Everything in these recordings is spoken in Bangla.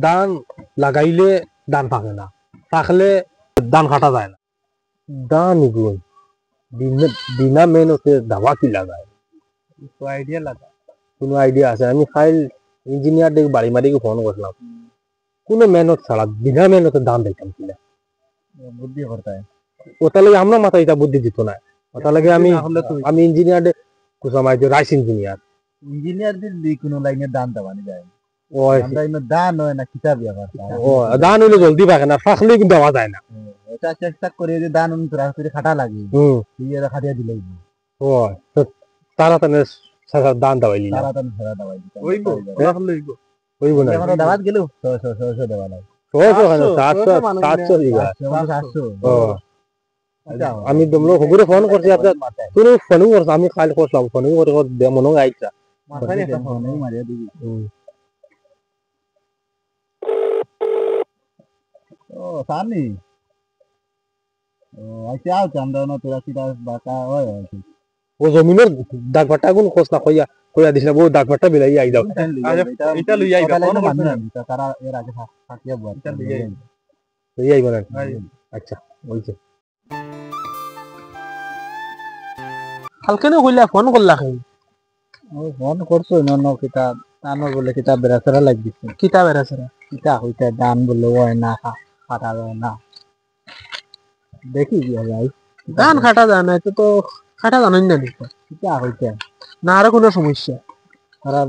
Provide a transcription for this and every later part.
ধান লাগাইলে ধান পাকে না, পাকলে ধান কাটা যায় না। ধান গুণ বিনা মেহনতে দাবা কি লাগায়, আইডিয়া লাগা কোনো আইডিয়া আছে? আমি খাইল ইঞ্জিনিয়ার দেখে বাড়ি মারিকে ফোন করলাম, কোনো মেহনত ছাড়া বিনা মেহনতে ধান দেখতাম কিনা বুদ্ধি করতে ওটা লাগে আমরা মাথায় এটা বুদ্ধি দিত না। ওটা লাগে আমি ইঞ্জিনিয়ার কুসামাই যে রাইস ইঞ্জিনিয়ার যদি কোনো লাইনে দান দেওয়ানি যায় দান হয় না কিতাব দান হইলে জলদি পাকে না, পাকলে কিন্তু দেওয়া যায় না। এটা চেষ্টা করে যে দান খাটা লাগে খাটিয়া দিলে তাড়াতাড়ি দান দেওয়াই হইব না দাওয়াত গেল 600 দেওয়া লাগে 700 আমি তোমরা খবরে ফোন করছি আপনার তুমি ফোন করছ আমি কাল করলাম ফোন করে মনে আইছা ও সানি ও আচ্ছা চান্দা না তোরা কি বাকা হয় ও জমিনের দাগবাটা কোন খোঁজ না কইয়া দিছিল ও দাগবাটা বিলাই আই দাও এটা লই আইবা ফোন করছ তারা এর আগে থাকিয়া বল এটা লই আইবা আচ্ছা ওইছে কালকে না কইলা ফোন করলা খাই ও ফোন করছো ন কিতাব তানোর বলে কিতাব বেরাছরা লাগিছে কিতাব বেরাছরা কিতা হইতা দান বলে হয় না কাটা যায় না দেখি কি ভাই দান কাটা যায় না তো কাটা জানেন না দেখো কিতা হইতা না আর কোনো সমস্যা তারা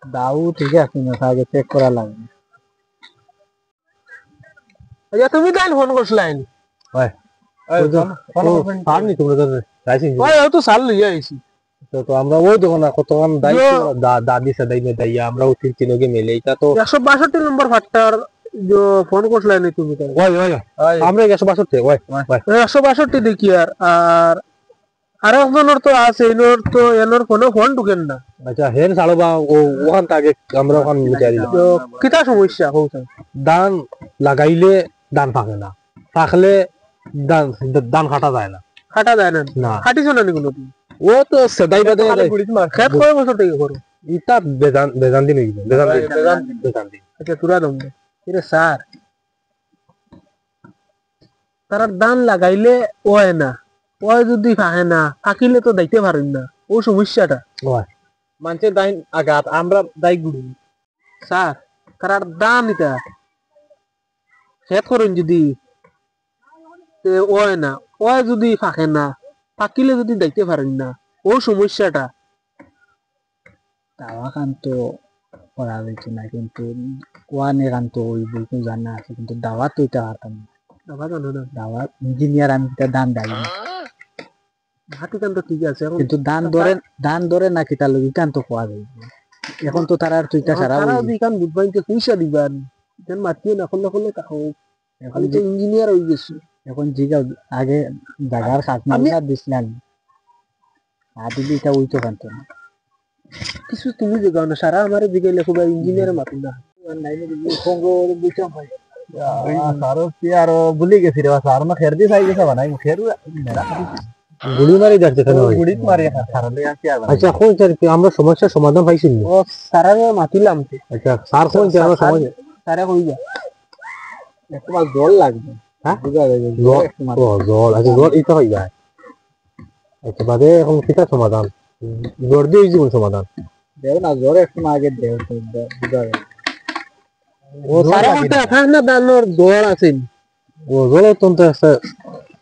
দাও ঠিক আছে না আগে চেক করা লাগবে। আচ্ছা তুমি দান ফোন করছলাইন হয় আর নি তোমরা রাইসিং ওই তো সাল লইয়া আইছি তো আমরা ওই দোকান কতক্ষণ দাদি সদাই মে দাইয়া আমরা ও তিন তিনকে মিলে এটা তো 162 নম্বর ফাটার जो फोन করছলাই নি তুমি ওই আমরা 162 ওই 162 দেখি আর একজনের তো আছে এনর তো এনর ফোন ঢুকেন না। আচ্ছা হেন সালবা ওখান থেকে আমরা ওখান বিচারি তো কিটা সমস্যা হচ্ছে ধান লাগাইলে ধান পাকে না, পাকলে ধান কাটা যায় না কাটিছো না কোনো ও তো সেদাই বাদে খেত কয় বছর থেকে করো ইটা বেজান দিন হইছে বেজান দিন আচ্ছা তুরা দম রে স্যার তারা ধান লাগাইলে হয় না ওই যদি পাকে না পাকিলে তো দাইতে পারেন না ও সমস্যাটা হয় মানুষে দাইন আঘাত আমরা দাই গুড়ি স্যার তারা ধান এটা খেত করেন যদি হয় না ওই যদি পাকে না পাকিলে যদি দেখতে পারেন না ও সমস্যাটা দাওয়া খান তো করা যাইছে না কিন্তু কোয়ানে খান তো ওই বলতে জানা আছে কিন্তু দাওয়া তো এটা হাতাম দাওয়া জানো না দাওয়া ইঞ্জিনিয়ার আমি এটা দান দাই হাতি কান তো ঠিক আছে কিন্তু দান ধরে না কিটা লগি কান তো কোয়া যায় এখন তো তারা আর তুইটা সারা ওই কান বুঝবাইতে পয়সা দিবান দেন মাটিও না করলে কাকো খালি তো ইঞ্জিনিয়ার হই গেছে এখন জিগা আগে জায়গার খাতনা দিছিলেন আদিবি এটা উইতো কানতো না কিছু তুমি জিগাও না সারা আমারে জিগাইলে খুব ইঞ্জিনিয়ার মাতি না নাইলে ফোঙ্গো বুঝাম ভাই সারো কি আর ভুলি গেছি রে স্যার না খের দি খাই গেছে বানাই খের মেরা গুলি মারি যাচ্ছে কেন গুলি মারি সারলে আর কি আর আচ্ছা কোন স্যার আমরা সমস্যার সমাধান পাইছি ও সারারে মাতিলাম আচ্ছা স্যার কোন স্যার আমরা সময় সারা কই যা একটু জল লাগবে হ্যাঁ জল আচ্ছা জল এটা হই যায় আচ্ছা বাদে এখন কিটা সমাধান জোর দিয়ে জীবন সমাধান দেও না জোর একটু আগে দেও তো বুঝা গেল ও সারা করতে আঠাস না দানোর জোর আছে ও জোর তো আছে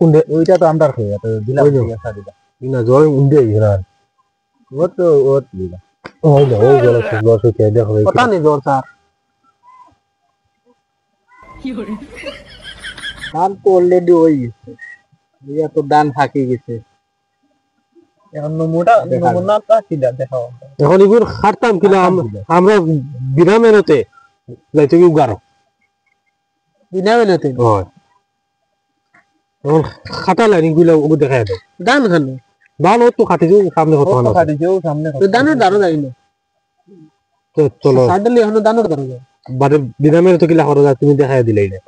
উন্ডে ওইটা তো আমরা খাই তো দিলা পয়সা দিলা না জোর উন্ডে না ও তো ও দিলা ও জোর সে দেখো পতা নেই জোর স্যার কি হরে দান তো অলরেডি হই গেছে ইয়া তো দান থাকি গেছে এখন নমুনাটা কিলা দেখাও এখন এগুলো খাটতাম কিনা আমরা বিনা মেহনতে যাইতে কি গারো বিনা মেহনতে হয় এখন খাটা লাইন গুলো ওগো দেখায় দাও দান খান দান তো খাটি যাও সামনে কত না খাটি যাও সামনে দানের দারো যাই না তো চলো সাডলি এখন দানের দারো যাও বারে বিনা মেহনতে কিলা করো যা তুমি দেখায় দিলাই না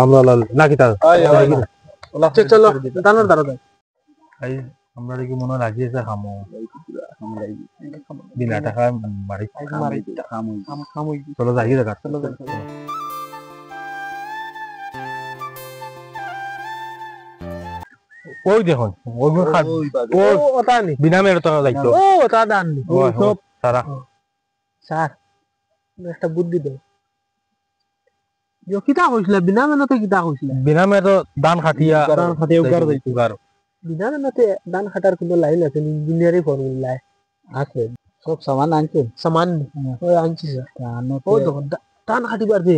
আমরা না কিতা চলো দানের দারো যাই আমরা কি মনে লাগিয়েছে খামো বিনা টাকা বাড়ি চলো যাই জায়গা চলো ওই দেখুন বিনা মেরে তো যাইতো সব সারা স্যার একটা বুদ্ধি দাও কিতা কইছিল বিনা মেহনতে কিতা কইছিল বিনা মেরে তো দান খাটিয়া উগার যাইতো উগার বিনা মেহনতে দান খাটার কোনো লাইন আছে ইঞ্জিনিয়ারিং ফর্মুলা আছে সব সামান আনছে সামান ওই আনছি ওই দেখো দান খাটিবার যে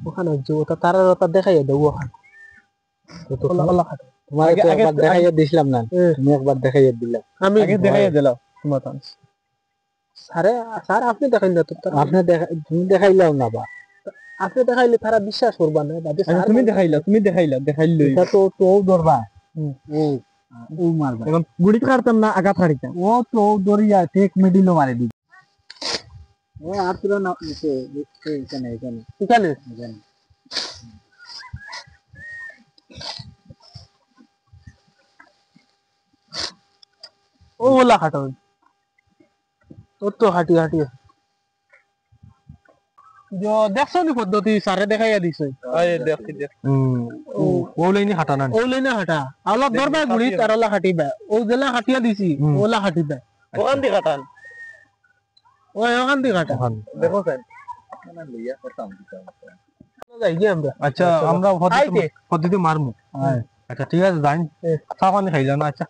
ওখানে যে ওটা তারা ওটা দেখাই দাও ওখানে তোমার একবার দেখাইয়া দিছিলাম না তুমি একবার দেখাইয়া দিলা আমি আগে দেখাইয়া দিলাম তোমার স্যার আপনি দেখাই না তো আপনি তুমি দেখাইলাও না বা আপনি দেখাইলে তারা বিশ্বাস করবা না তুমি দেখাইলা এটা তো তো দরবা ও মারবা এখন গুড়ি কাটতাম না আগা ছাড়িতাম ও তো দরিয়া টেক মিডিল মারে দি ও আর পুরো না এখানে ও ওলা হাঁটো ও তো হাঁটি দেখছো নি পদ্ধতি সারে দেখাইয়া দিছে ও লাইনে হাঁটা না অলপ দরবা গুড়ি তার ওলা হাঁটিবা ও জেলা হাঁটিয়া দিছি ওলা হাঁটিবা ওখান দি কাটান ওখান দি কাটা দেখো স্যার লইয়া করতাম যাই কি আমরা আচ্ছা আমরা পদ্ধতি মারমু আচ্ছা ঠিক আছে যাই চা পানি খাইলা না আচ্ছা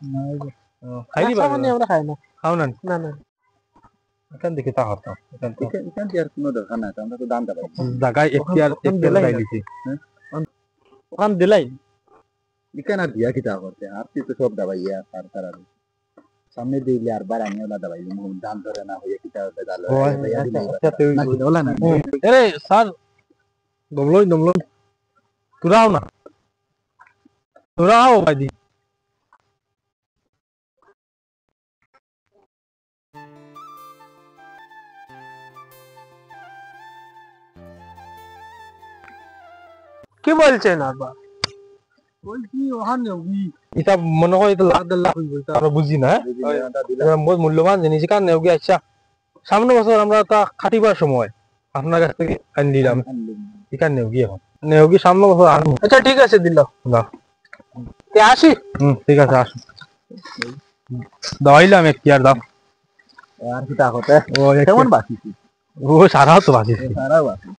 খাই দিবা মানে আমরা খাই না খাও না না এখান দেখে তা করতাম এখান দিয়ে আর কোনো দরকার নাই আমরা তো দাম দাবাই জায়গায় এখতিয়ার লাগাই দিছি ওখান দিলাই इकन আর দিয়া কিতা করতে আর কি তো সব দাবাইয়া আর তার সামনে দিলে আর বাড়ানি ওলা দাবাই মুন দাম ধরে না হইয়া কিতা দালো না কি ওলা না আরে স্যার দমলই তুরাও না তুরাও ভাই কি বলছেন আবা বলছি ওখানে এটা মনে হয় এটা লাখ হইব এটা আমরা বুঝি না বহুত মূল্যবান জিনিস কারণ নেওগি আচ্ছা সামনে বছর আমরা তা খাটিবার সময় আপনার কাছ থেকে আনি দিলাম এখান নেওগি এখন নেওগি সামনে বছর আনবো আচ্ছা ঠিক আছে দিল না আসি ঠিক আছে আসুন দাওয়াইলাম এক আর দাও আর কিতা করতে ও কেমন বাকি ও সারাও তো বাকি সারা বাকি